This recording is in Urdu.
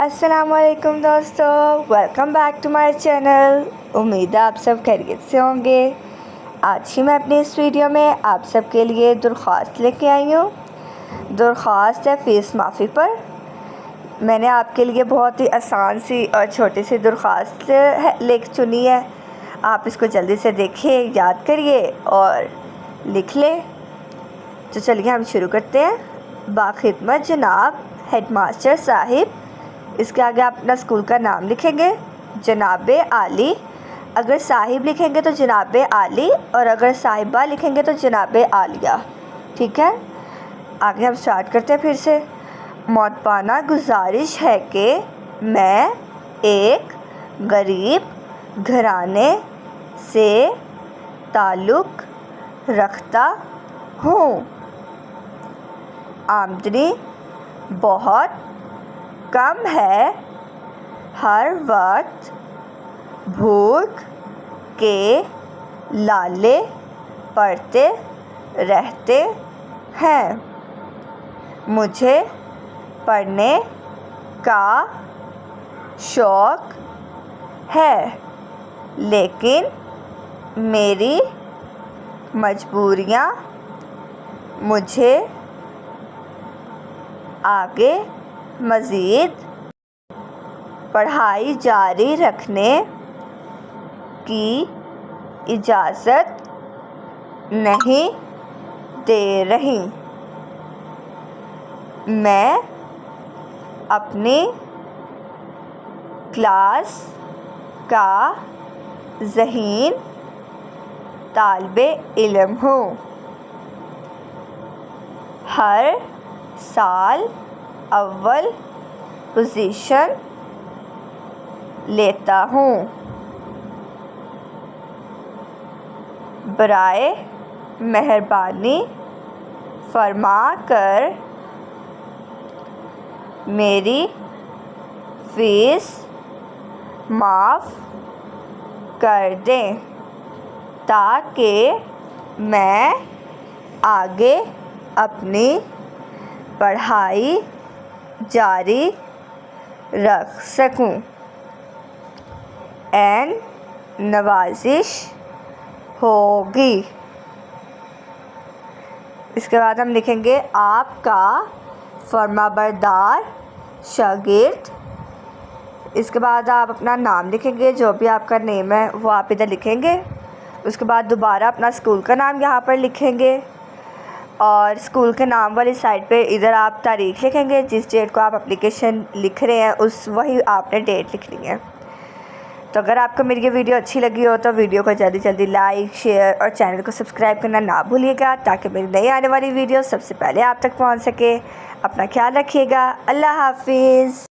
السلام علیکم دوستو، welcome back to my channel. امید ہے آپ سب خیریت سے ہوں گے۔ آج ہی میں اپنی اس ویڈیو میں آپ سب کے لیے درخواست لے کے آئی ہوں۔ درخواست ہے فیس معافی پر۔ میں نے آپ کے لیے بہت ہی آسان سی اور چھوٹی سی درخواست چنی ہے۔ آپ اس کو جلدی سے دیکھیے، یاد کریے اور لکھ لیں۔ تو چلیے ہم شروع کرتے ہیں۔ باخدمت جناب ہیڈ ماسٹر صاحب، اس کے آگے آپ اپنا اسکول کا نام لکھیں گے۔ جناب عالی، اگر صاحب لکھیں گے تو جناب عالی، اور اگر صاحبہ لکھیں گے تو جناب عالیہ، ٹھیک ہے۔ آگے ہم سٹارٹ کرتے ہیں پھر سے۔ معتبانہ گزارش ہے کہ میں ایک غریب گھرانے سے تعلق رکھتا ہوں۔ آمدنی بہت کم ہے، ہر وقت بھوک کے لالے پڑتے رہتے ہیں۔ مجھے پڑھنے کا شوق ہے، لیکن میری مجبوریاں مجھے آگے مزید پڑھائی جاری رکھنے کی اجازت نہیں دے رہیں۔ میں اپنی کلاس کا ذہین طالب علم ہوں، ہر سال اول پوزیشن لیتا ہوں۔ برائے مہربانی فرما کر میری فیس معاف کر دیں تاکہ میں آگے اپنی پڑھائی جاری رکھ سکوں۔ عین نوازش ہوگی۔ اس کے بعد ہم لکھیں گے آپ کا فرمانبردار شاگرد۔ اس کے بعد آپ اپنا نام لکھیں گے، جو بھی آپ کا نیم ہے وہ آپ ادھر لکھیں گے۔ اس کے بعد دوبارہ اپنا اسکول کا نام یہاں پر لکھیں گے، اور اسکول کے نام والی سائڈ پہ ادھر آپ تاریخ لکھیں گے، جس ڈیٹ کو آپ اپلیکیشن لکھ رہے ہیں وہی آپ نے ڈیٹ لکھنی ہے۔ تو اگر آپ کو میری یہ ویڈیو اچھی لگی ہو تو ویڈیو کو جلدی لائک، شیئر اور چینل کو سبسکرائب کرنا نہ بھولیے گا، تاکہ میری نئی آنے والی ویڈیو سب سے پہلے آپ تک پہنچ سکے۔ اپنا خیال رکھیے گا۔ اللہ حافظ۔